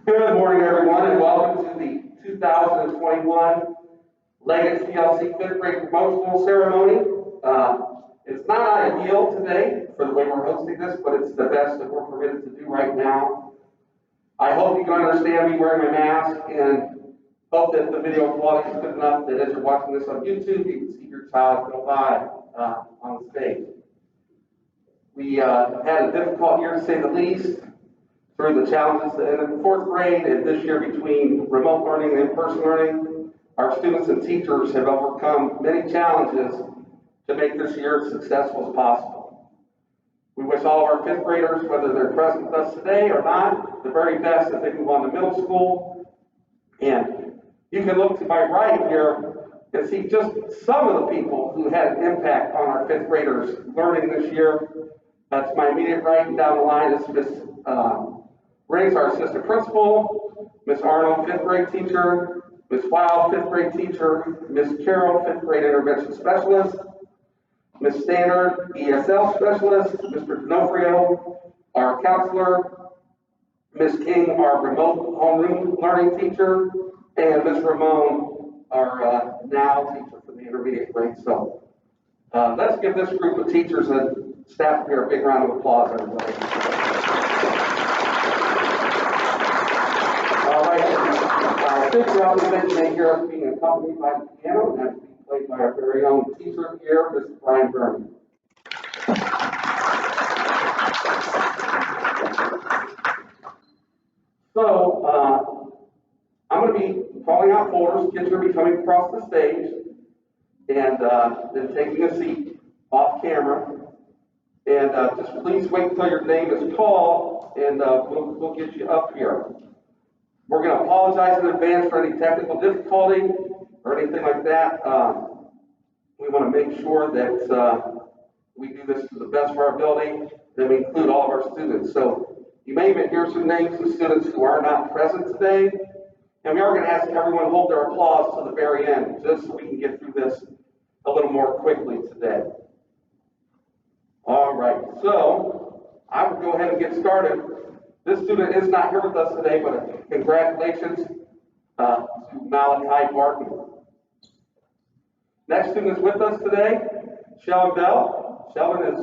Good morning, everyone, and welcome to the 2021 Leggett CLC fifth grade promotional ceremony. It's not ideal today for the way we're hosting this, but it's the best that we're permitted to do right now. I hope you can understand me wearing my mask, and hope that the video quality is good enough that as you're watching this on YouTube, you can see your child go by on the stage. We had a difficult year, to say the least, through the challenges in the fourth grade, and this year between remote learning and in-person learning, our students and teachers have overcome many challenges to make this year as successful as possible. We wish all of our fifth graders, whether they're present with us today or not, the very best as they move on to middle school. And you can look to my right here and see just some of the people who had an impact on our fifth graders learning this year. To my immediate right and down the line is Miss Riggs, our assistant principal, Miss Arnold, fifth grade teacher, Miss Wild, fifth grade teacher, Miss Carroll, fifth grade intervention specialist, Miss Standard, ESL specialist, Mr. D'Onofrio, our counselor, Miss King, our remote homeroom learning teacher, and Miss Ramon, our now teacher for the intermediate grade. So let's give this group of teachers and staff here a big round of applause, everybody. All right, our fifth round event today here is being accompanied by the piano, and that's being played by our very own teacher here, Mr. Brian Burney. So, I'm going to be calling out folders. Kids are going to be coming across the stage and then taking a seat off camera. And just please wait until your name is called, and we'll get you up here. We're going to apologize in advance for any technical difficulty or anything like that. We want to make sure that we do this to the best of our ability, that we include all of our students. So you may even hear some names of students who are not present today, and we are going to ask everyone to hold their applause to the very end, just so we can get through this a little more quickly today. All right, so I will go ahead and get started. This student is not here with us today, but congratulations to Malachi Barton. Next student is with us today, Sheldon Bell. Sheldon is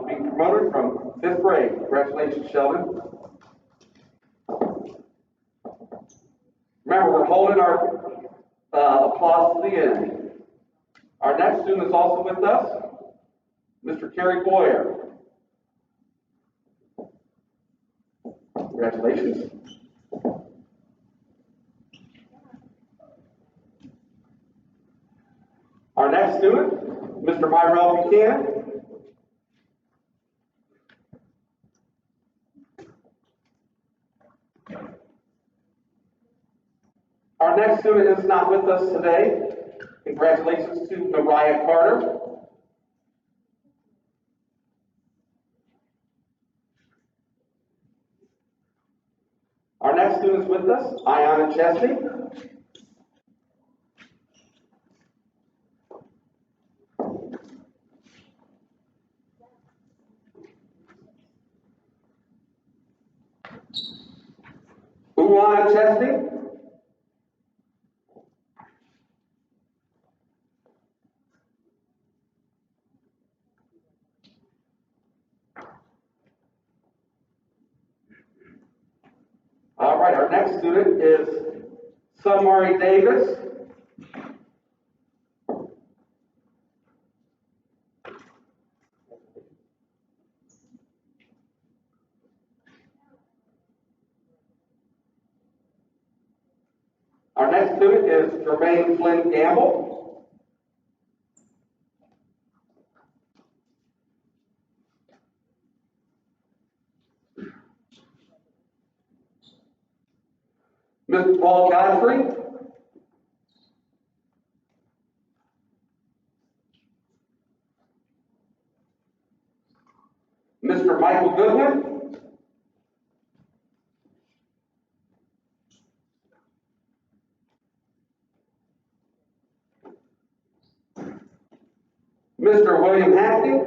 being promoted from fifth grade. Congratulations, Sheldon. Remember, we're holding our applause to the end. Our next student is also with us, Mr. Kerry Boyer. Congratulations. Our next student, Mr. Myrell Buchanan. Our next student is not with us today. Congratulations to Mariah Carter. Our next student is with us, Ayanna Chesney. Uwana Chesney. All right, our next student is Samari Davis. Our next student is Jermaine Flynn Gamble. Mr. Paul Godfrey. Mr. Michael Goodwin. Mr. William Hackney.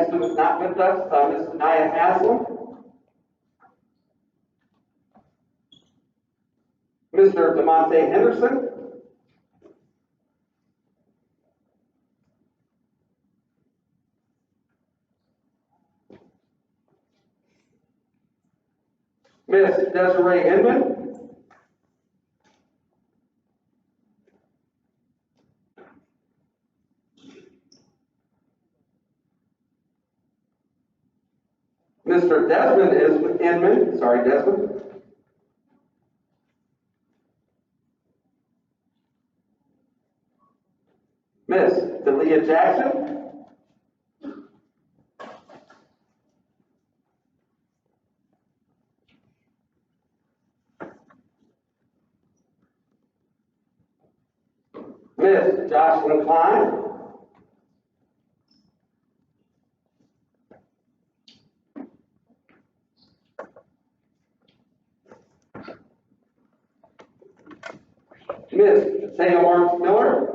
Next one is not with us, Ms. Anaya Haslam. Mr. DeMonte Henderson. Miss Desiree Inman. Mr. Desmond is with Inman. Sorry, Desmond. Miss Delia Jackson. Miss Jocelyn Klein. Miss Taya Lawrence Miller.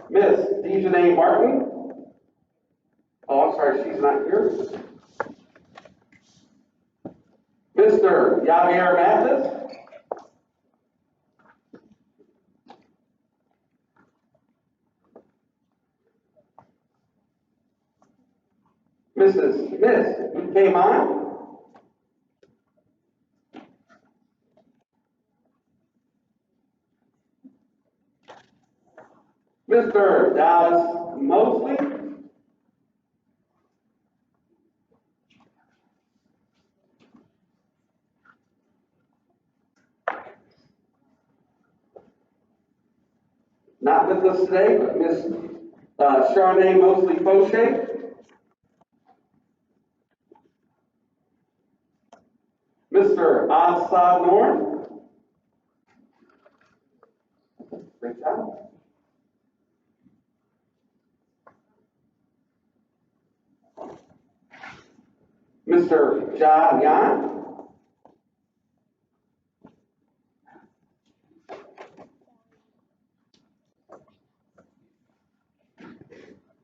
Miss Dejanay Martin. Oh, I'm sorry, she's not here. Mr. Javier Mathis. Miss UK Mon. Mr. Dallas Mosley. Not with us today, but Miss Charnay Mosley Fauché. Mr. Assad Norn. Great job. Mr. John Yan.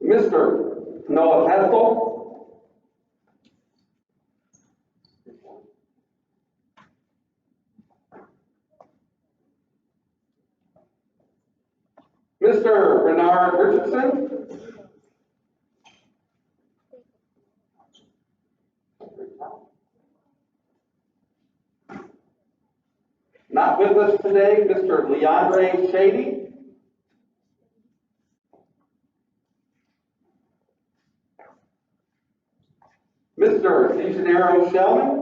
Mr. Noah Pestle. Mr. Bernard Richardson. Not with us today, Mr. Leandre Shady. Mr. DeGennaro Shellman.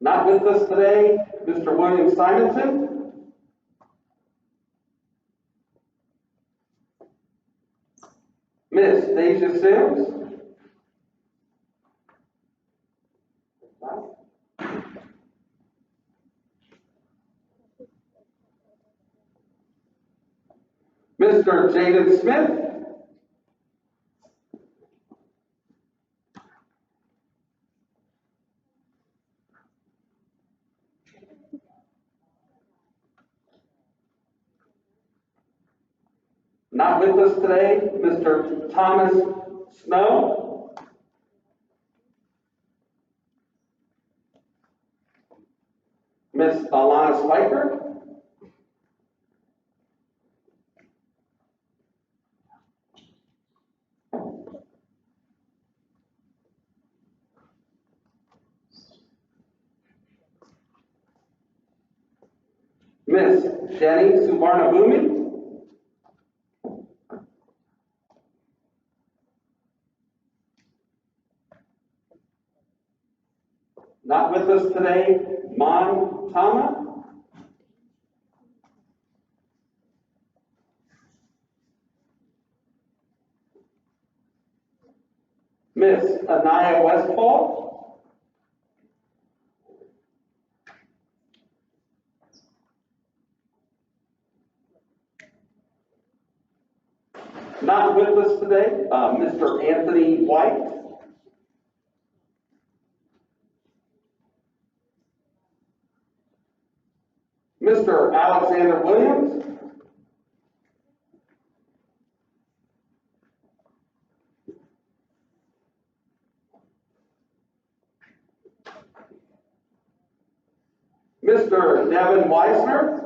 Not with us today, Mr. William Simonson. Miss Deja Sims. Mr. Jaden Smith. Not with us today, Mr. Thomas Snow. Miss Alana Spiker. Miss Jenny Subarnabhumi. Not with us today, Mon Tama. Miss Anaya Westfall. Not with us today, Mr. Anthony White. Mr. Alexander Williams. Mr. Devin Weisner.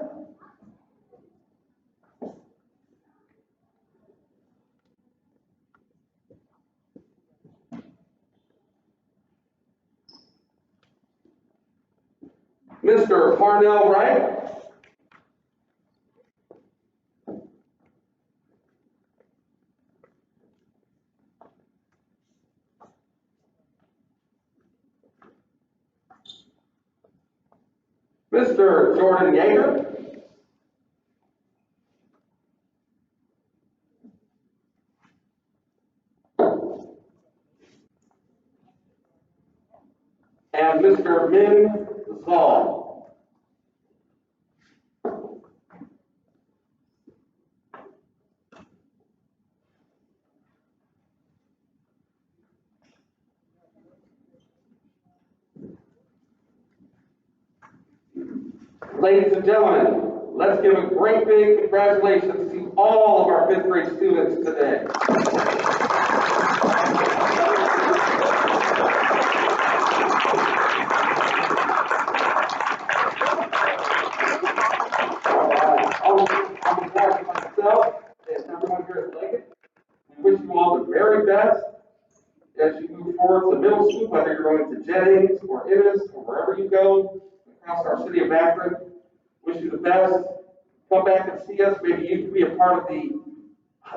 Mr. Parnell Wright. Mr. Jordan Yeager. And Mr. Min Zahl. Ladies and gentlemen, let's give a great big congratulations to all of our fifth grade students today. On behalf of myself and everyone here at Leggett, we wish you all the very best as you move forward to middle school, whether you're going to Jennings or Innis or wherever you go across our city of Akron. Wish you the best. Come back and see us. Maybe you can be a part of the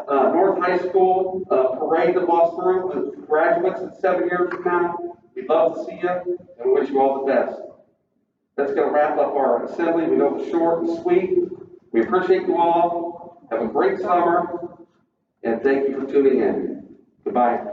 North High School parade that walks through with graduates in 7 years from now. We'd love to see you and we wish you all the best. That's going to wrap up our assembly. We know it's short and sweet. We appreciate you all. Have a great summer and thank you for tuning in. Goodbye.